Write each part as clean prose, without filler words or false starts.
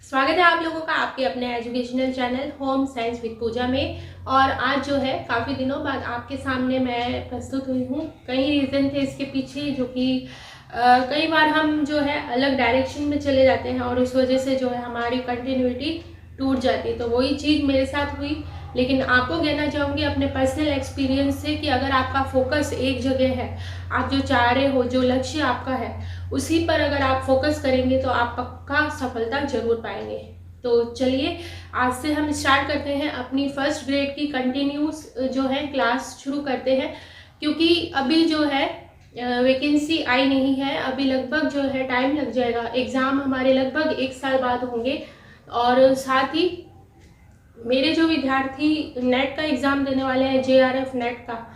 स्वागत है आप लोगों का आपके अपने educational channel home science with Pooja में। और आज जो है काफ़ी दिनों बाद आपके सामने मैं प्रस्तुत हुई हूँ। कई रीज़न थे इसके पीछे, जो कि कई बार हम जो है अलग डायरेक्शन में चले जाते हैं और उस वजह से जो है हमारी कंटिन्यूटी टूट जाती है। तो वही चीज़ मेरे साथ हुई, लेकिन आपको कहना चाहूँगी अपने पर्सनल एक्सपीरियंस से कि अगर आपका फोकस एक जगह है, आप जो चाह रहे हो, जो लक्ष्य आपका है, उसी पर अगर आप फोकस करेंगे तो आप पक्का सफलता जरूर पाएंगे। तो चलिए आज से हम स्टार्ट करते हैं अपनी फर्स्ट ग्रेड की कंटिन्यूस जो है क्लास शुरू करते हैं, क्योंकि अभी जो है वैकेंसी आई नहीं है। अभी लगभग जो है टाइम लग जाएगा। एग्ज़ाम हमारे लगभग 1 साल बाद होंगे और साथ ही मेरे जो विद्यार्थी नेट का एग्ज़ाम देने वाले हैं, JRF नेट का,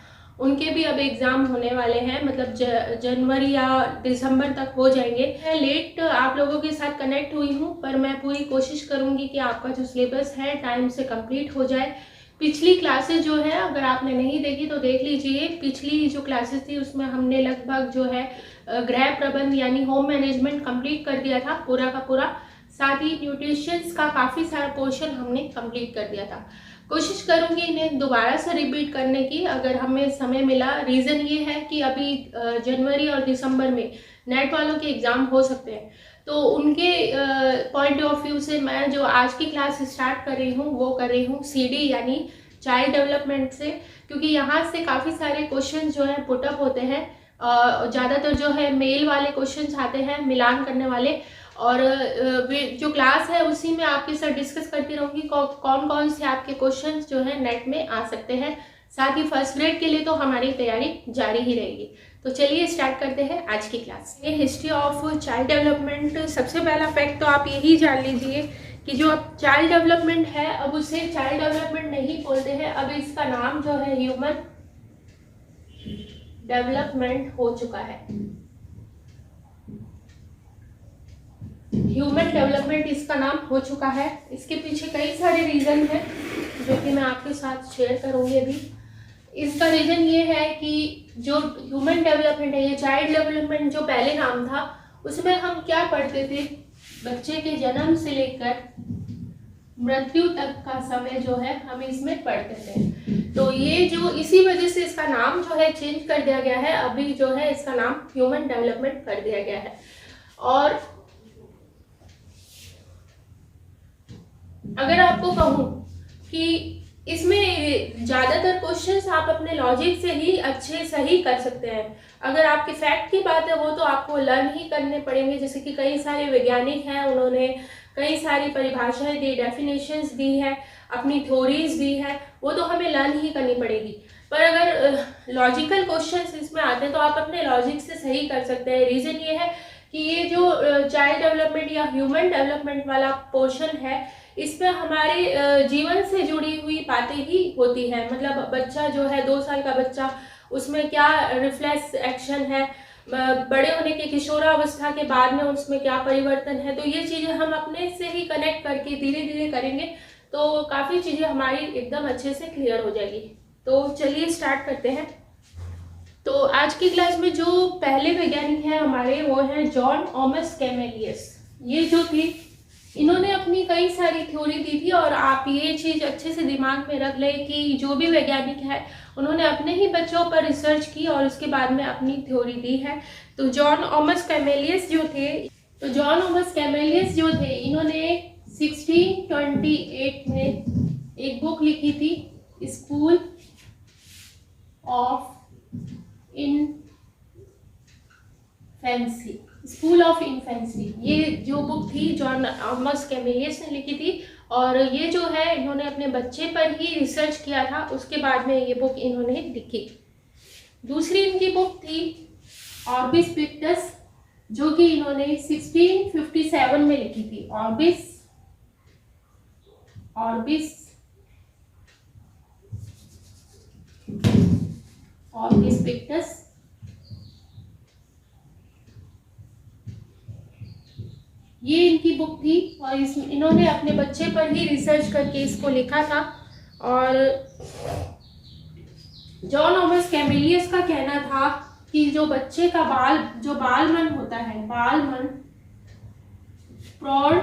उनके भी अब एग्ज़ाम होने वाले हैं। मतलब जनवरी या दिसंबर तक हो जाएंगे। मैं लेट आप लोगों के साथ कनेक्ट हुई हूँ, पर मैं पूरी कोशिश करूँगी कि आपका जो सिलेबस है टाइम से कंप्लीट हो जाए। पिछली क्लासेस जो है अगर आपने नहीं देखी तो देख लीजिए। पिछली जो क्लासेस थी उसमें हमने लगभग जो है गृह प्रबंध यानी होम मैनेजमेंट कंप्लीट कर दिया था पूरा का पूरा। साथ ही न्यूट्रिशंस का काफ़ी सारा पोर्शन हमने कंप्लीट कर दिया था। कोशिश करूंगी इन्हें दोबारा से रिपीट करने की अगर हमें समय मिला। रीज़न ये है कि अभी जनवरी और दिसंबर में नेट वालों के एग्ज़ाम हो सकते हैं, तो उनके पॉइंट ऑफ व्यू से मैं जो आज की क्लास स्टार्ट कर रही हूँ वो कर रही हूँ CD यानी चाइल्ड डेवलपमेंट से, क्योंकि यहाँ से काफ़ी सारे क्वेश्चन जो है पुटअप होते हैं। ज़्यादातर जो है मेल वाले क्वेश्चन आते हैं, मिलान करने वाले। और जो क्लास है उसी में आपके साथ डिस्कस करती रहूँगी कौन कौन से आपके क्वेश्चंस जो है नेट में आ सकते हैं। साथ ही फर्स्ट ग्रेड के लिए तो हमारी तैयारी जारी ही रहेगी। तो चलिए स्टार्ट करते हैं आज की क्लास। ये हिस्ट्री ऑफ चाइल्ड डेवलपमेंट। सबसे पहला फैक्ट तो आप यही जान लीजिए कि जो अब चाइल्ड डेवलपमेंट है, अब उसे चाइल्ड डेवलपमेंट नहीं बोलते हैं। अब इसका नाम जो है ह्यूमन डेवलपमेंट हो चुका है। ह्यूमन डेवलपमेंट इसका नाम हो चुका है। इसके पीछे कई सारे रीज़न हैं जो कि मैं आपके साथ शेयर करूँगी अभी। इसका रीज़न ये है कि जो ह्यूमन डेवलपमेंट है, ये चाइल्ड डेवलपमेंट जो पहले नाम था, उसमें हम क्या पढ़ते थे, बच्चे के जन्म से लेकर मृत्यु तक का समय जो है हम इसमें पढ़ते थे। तो ये जो इसी वजह से इसका नाम जो है चेंज कर दिया गया है। अभी जो है इसका नाम ह्यूमन डेवलपमेंट कर दिया गया है। और अगर आपको कहूँ कि इसमें ज़्यादातर क्वेश्चंस आप अपने लॉजिक से ही अच्छे सही कर सकते हैं। अगर आपके फैक्ट की बात है वो तो आपको लर्न ही करने पड़ेंगे। जैसे कि कई सारे वैज्ञानिक हैं, उन्होंने कई सारी परिभाषाएं दी, डेफिनेशंस दी है, अपनी थ्योरीज दी है, वो तो हमें लर्न ही करनी पड़ेगी। पर अगर लॉजिकल क्वेश्चंस इसमें आते हैं तो आप अपने लॉजिक से सही कर सकते हैं। रीज़न ये है कि ये जो चाइल्ड डेवलपमेंट या ह्यूमन डेवलपमेंट वाला पोर्शन है, इसमें हमारे जीवन से जुड़ी हुई बातें ही होती है। मतलब बच्चा जो है 2 साल का बच्चा, उसमें क्या रिफ्लेक्स एक्शन है, बड़े होने के किशोरावस्था के बाद में उसमें क्या परिवर्तन है, तो ये चीज़ें हम अपने से ही कनेक्ट करके धीरे धीरे करेंगे तो काफ़ी चीज़ें हमारी एकदम अच्छे से क्लियर हो जाएगी। तो चलिए स्टार्ट करते हैं। तो आज की क्लास में जो पहले वैज्ञानिक हैं हमारे, वो हैं जॉन ऑमस कैमेलियस। ये जो थी, इन्होंने अपनी कई सारी थ्योरी दी थी। और आप ये चीज़ अच्छे से दिमाग में रख लें कि जो भी वैज्ञानिक है उन्होंने अपने ही बच्चों पर रिसर्च की और उसके बाद में अपनी थ्योरी दी है। तो जॉन ऑमस कैमेलियस जो थे, इन्होंने 1628 में एक बुक लिखी थी, स्कूल ऑफ इन्फेंसी। ये जो बुक थी जॉन ऑमस कैमेलियस ने लिखी थी। और ये जो है इन्होंने अपने बच्चे पर ही रिसर्च किया था, उसके बाद में ये बुक इन्होंने लिखी। दूसरी इनकी बुक थी ऑर्बिस पिक्टस, जो कि इन्होंने 1657 में लिखी थी। ऑर्बिस पिक्टस। ये इनकी बुक थी और इन्होंने अपने बच्चे पर ही रिसर्च करके इसको लिखा था। और जॉन ऑमस कैमेलियस का कहना था कि जो बच्चे का बाल मन होता है, बाल मन, प्रौढ़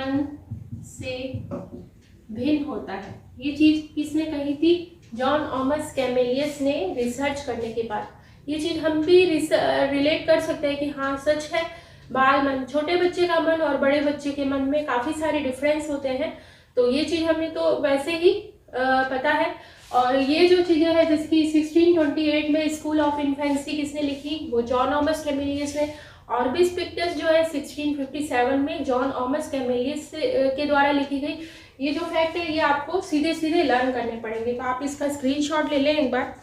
मन से भिन्न होता है। ये चीज किसने कही थी? जॉन ऑमस कैमेलियस ने रिसर्च करने के बाद। ये चीज हम भी रिलेट कर सकते हैं कि हाँ सच है, बाल मन, छोटे बच्चे का मन और बड़े बच्चे के मन में काफी सारे डिफरेंस होते हैं। तो ये चीज हमें तो वैसे ही पता है। और ये जो चीजें है जैसे कि 1628 में स्कूल ऑफ इन्फेंसी किसने लिखी? वो जॉन ऑमस कैमेलियस ने। ऑर्बिस पिक्टस जो है 1657 में जॉन ऑमस कैमेलियस के द्वारा लिखी गई। ये जो फैक्ट है ये आपको सीधे सीधे लर्न करने पड़ेंगे, तो आप इसका स्क्रीनशॉट ले लें एक बार।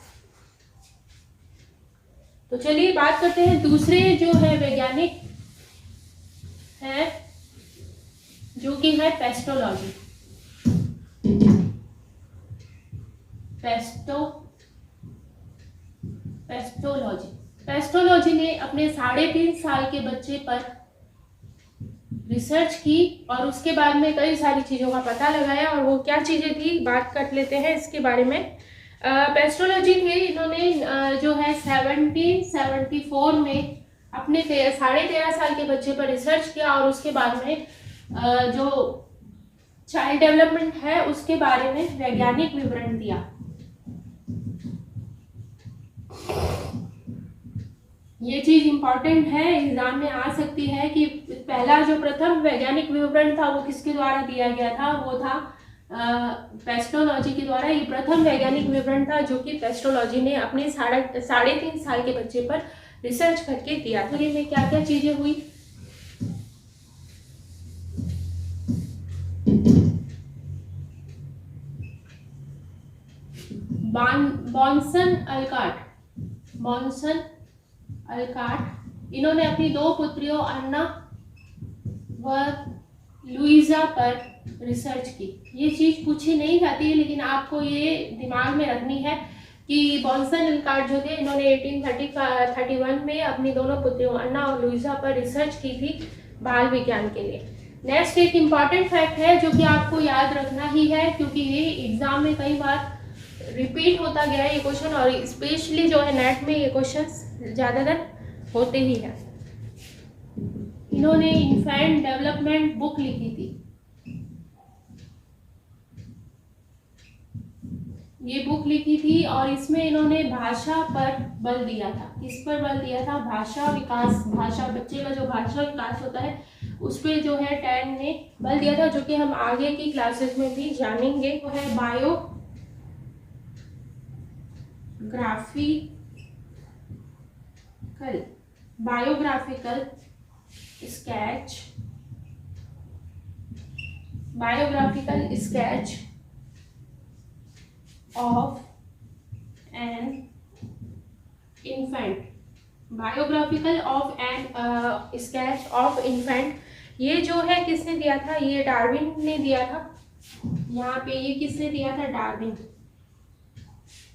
तो चलिए बात करते हैं दूसरे जो है वैज्ञानिक है, जो कि है पेस्टोलॉजी। पेस्टोलॉजी ने अपने 3.5 साल के बच्चे पर रिसर्च की और उसके बाद में कई सारी चीज़ों का पता लगाया। और वो क्या चीज़ें थी, बात कर लेते हैं इसके बारे में। पेस्टोलॉजी थे, इन्होंने जो है 1774 में अपने 13.5 साल के बच्चे पर रिसर्च किया और उसके बाद में जो चाइल्ड डेवलपमेंट है उसके बारे में वैज्ञानिक विवरण दिया। ये चीज इंपॉर्टेंट है, एग्जाम में आ सकती है कि पहला जो प्रथम वैज्ञानिक विवरण था वो किसके द्वारा दिया गया था? वो था पेस्टोलॉजी के द्वारा। ये प्रथम वैज्ञानिक विवरण था जो कि पेस्टोलॉजी ने अपने 3.5 साल के बच्चे पर रिसर्च करके दिया था। में क्या क्या चीजें हुई? बॉन्सन अलकाट इन्होंने अपनी 2 पुत्रियों अन्ना व लुइजा पर रिसर्च की। ये चीज पूछी नहीं जाती है लेकिन आपको ये दिमाग में रखनी है कि बॉन्सन अलकाट जो थे इन्होंने 1831 में अपनी दोनों पुत्रियों अन्ना और लुइजा पर रिसर्च की थी बाल विज्ञान के लिए। नेक्स्ट एक इम्पॉर्टेंट फैक्ट है जो कि आपको याद रखना ही है क्योंकि ये एग्जाम में कई बार रिपीट होता गया है ये क्वेश्चन, और स्पेशली जो है नेट में ये क्वेश्चंस ज़्यादातर होते ही हैं। इन्होंने इन्फेंट डेवलपमेंट बुक लिखी थी। ये बुक लिखी थी और इसमें इन्होंने भाषा पर बल दिया था। किस पर बल दिया था? भाषा विकास, भाषा, बच्चे का जो भाषा विकास होता है उस पर जो है टैन ने बल दिया था, जो कि हम आगे की क्लासेस में भी जानेंगे। वो है biographical sketch of an infant. Biographical of an sketch of infant ये जो है किसने दिया था? ये डार्विन ने दिया था। यहाँ पे ये किसने दिया था? डार्विन।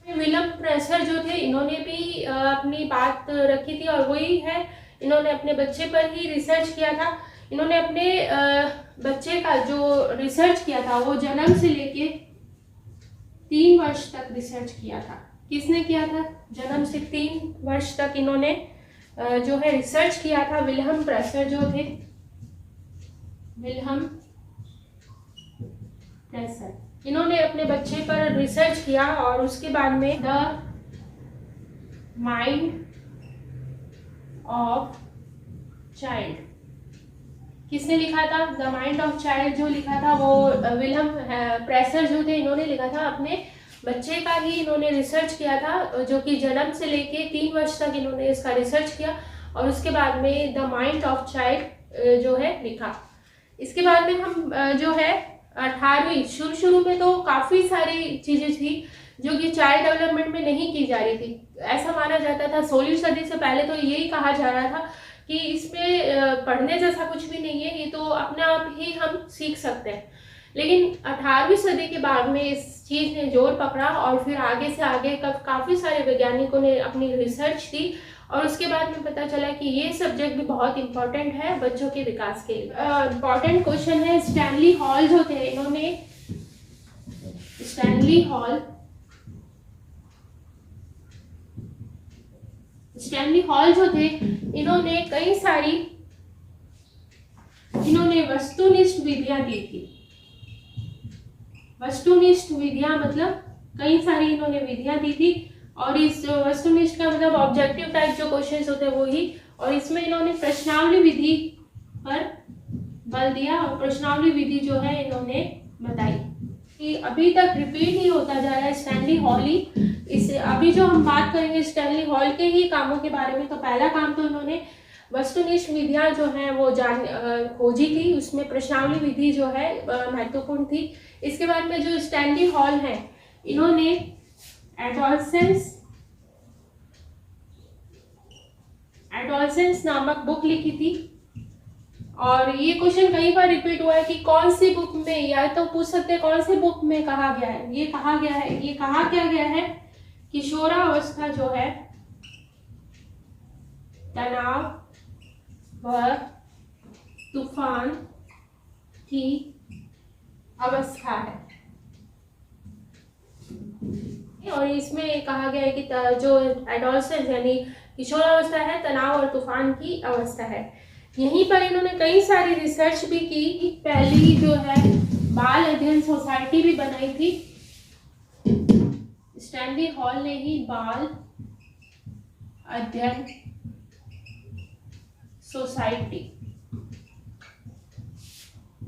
विलियम प्रेसर जो थे इन्होंने भी अपनी बात रखी थी और वही है, इन्होंने अपने बच्चे पर ही रिसर्च किया था। इन्होंने अपने बच्चे का जो रिसर्च किया था वो जन्म से लेके 3 वर्ष तक रिसर्च किया था। किसने किया था? जन्म से 3 वर्ष तक इन्होंने जो है रिसर्च किया था। विलियम प्रेसर जो थे, विलियम प्रेसर, इन्होंने अपने बच्चे पर रिसर्च किया और उसके बाद में द माइंड ऑफ चाइल्ड किसने लिखा था? द माइंड ऑफ चाइल्ड जो लिखा था वो विलियम प्रेसर जो थे इन्होंने लिखा था। अपने बच्चे का ही इन्होंने रिसर्च किया था जो कि जन्म से लेके 3 वर्ष तक इन्होंने इसका रिसर्च किया और उसके बाद में द माइंड ऑफ चाइल्ड जो है लिखा। इसके बाद में हम जो है 18वीं, शुरू में तो काफ़ी सारी चीज़ें थी जो कि चाइल्ड डेवलपमेंट में नहीं की जा रही थी। ऐसा माना जाता था 16वीं सदी से पहले तो यही कहा जा रहा था कि इसमें पढ़ने जैसा कुछ भी नहीं है, ये तो अपने आप ही हम सीख सकते हैं। लेकिन 18वीं सदी के बाद में इस चीज़ ने जोर पकड़ा और फिर आगे से आगे काफ़ी सारे वैज्ञानिकों ने अपनी रिसर्च की और उसके बाद में पता चला कि ये सब्जेक्ट भी बहुत इम्पोर्टेंट है बच्चों के विकास के लिए। इम्पॉर्टेंट क्वेश्चन है, स्टैनली हॉल जो थे इन्होंने, स्टैनली हॉल जो थे इन्होंने कई सारी इन्होंने वस्तुनिष्ठ विधियां दी थी। वस्तुनिष्ठ विधियां मतलब कई सारी इन्होंने विधियां दी थी, और इस वस्तुनिष्ठ का मतलब ऑब्जेक्टिव टाइप जो क्वेश्चंस होते हैं वो ही, और इसमें इन्होंने प्रश्नावली विधि पर बल दिया, और प्रश्नावली विधि जो है इन्होंने बताई कि अभी तक रिपीट ही होता जा रहा है स्टैनली हॉल ही। इससे अभी जो हम बात करेंगे स्टैनली हॉल के ही कामों के बारे में, तो पहला काम तो इन्होंने वस्तुनिष्ठ विधियां जो हैं वो खोजी थी, उसमें प्रश्नावली विधि जो है महत्वपूर्ण थी। इसके बाद में जो स्टैनली हॉल है, इन्होंने एडोलसेंस नामक बुक लिखी थी, और ये क्वेश्चन कई बार रिपीट हुआ है कि कौन सी बुक में, या तो पूछ सकते हैं कौन सी बुक में कहा गया है। ये कहा क्या गया है, किशोरावस्था जो है तनाव व तूफान की अवस्था है, और इसमें कहा गया है कि जो एडोलसेंस यानी किशोरावस्था है तनाव और तूफान की अवस्था है। यहीं पर इन्होंने कई सारी रिसर्च भी की। पहली जो है बाल अध्ययन सोसाइटी भी बनाई थी, स्टैनली हॉल ने ही बाल अध्ययन सोसाइटी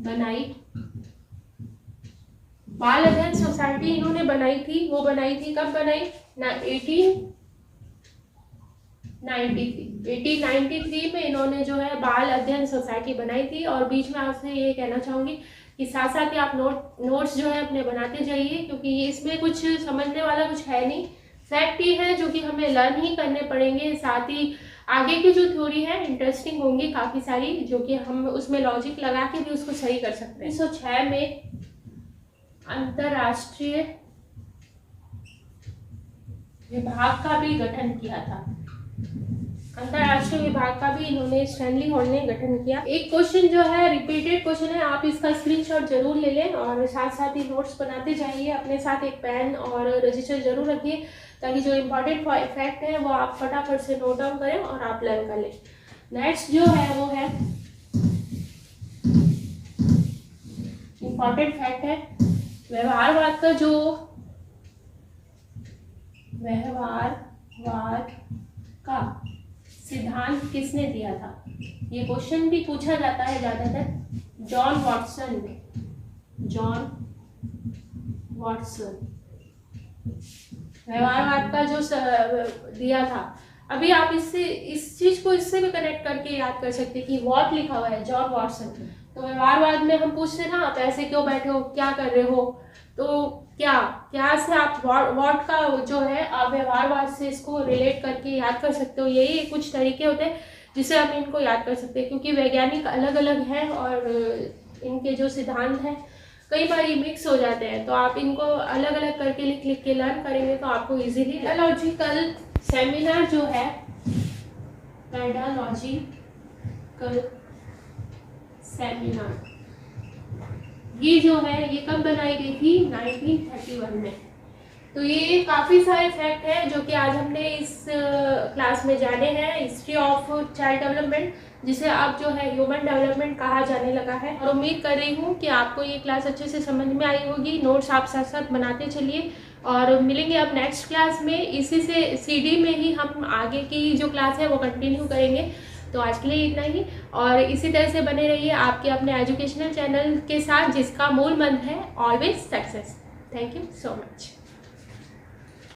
बनाई। बाल अध्ययन सोसाइटी इन्होंने बनाई थी, वो बनाई थी कब बनाई ना 1893 में इन्होंने जो है बाल अध्ययन सोसाइटी बनाई थी। और बीच में आपसे ये कहना चाहूंगी कि साथ साथ ही आप नोट्स जो है अपने बनाते जाइए, क्योंकि इसमें कुछ समझने वाला कुछ है नहीं, फैक्ट ही है जो कि हमें लर्न ही करने पड़ेंगे। साथ ही आगे की जो थ्योरी है इंटरेस्टिंग होंगी काफ़ी सारी, जो कि हम उसमें लॉजिक लगा के भी उसको सही कर सकते हैं। 1906 में अंतरराष्ट्रीय विभाग का भी गठन किया था। अंतरराष्ट्रीय विभाग का भी इन्होंने स्टैनली हॉल ने गठन किया। एक क्वेश्चन जो है रिपीटेड क्वेश्चन है, आप इसका स्क्रीनशॉट जरूर ले लें और साथ साथ ही नोट्स बनाते जाइए। अपने साथ एक पेन और रजिस्टर जरूर रखिए, ताकि जो इम्पोर्टेंट फैक्ट है वो आप फटाफट से नोट डाउन करें और आप लर्न कर लें। नेक्स्ट जो है वो है इम्पोर्टेंट फैक्ट है व्यवहारवाद का। जो व्यवहारवाद का सिद्धांत किसने दिया था, ये क्वेश्चन भी पूछा जाता है ज्यादातर। जॉन वॉटसन व्यवहारवाद का जो दिया था। अभी आप इस चीज को इससे भी कनेक्ट करके याद कर सकते कि वॉट लिखा हुआ है, जॉन वॉटसन। तो व्यवहारवाद में हम पूछते ना आप ऐसे क्यों बैठे हो, क्या कर रहे हो, तो क्या से आप वॉट का जो है आप व्यवहारवाद से इसको रिलेट करके याद कर सकते हो। यही कुछ तरीके होते हैं जिससे हम इनको याद कर सकते हैं, क्योंकि वैज्ञानिक अलग अलग हैं और इनके जो सिद्धांत हैं कई बार ये मिक्स हो जाते हैं। तो आप इनको अलग अलग करके लिख के लर्न करेंगे तो आपको इजीली। पेडागॉजिकल सेमिनार जो है, पेडागॉजिकल सेमिनार, ये जो है ये कब बनाई गई थी 1931 में। तो ये काफ़ी सारे फैक्ट हैं जो कि आज हमने इस क्लास में जाने हैं। हिस्ट्री ऑफ चाइल्ड डेवलपमेंट, जिसे अब जो है ह्यूमन डेवलपमेंट कहा जाने लगा है। और उम्मीद कर रही हूँ कि आपको ये क्लास अच्छे से समझ में आई होगी। नोट्स आप साथ साथ बनाते चलिए और मिलेंगे अब नेक्स्ट क्लास में। इसी से CD में ही हम आगे की जो क्लास है वो कंटिन्यू करेंगे। तो आज के लिए इतना ही, और इसी तरह से बने रहिए आपके अपने एजुकेशनल चैनल के साथ, जिसका मूल मंत्र है always success. Thank you so much.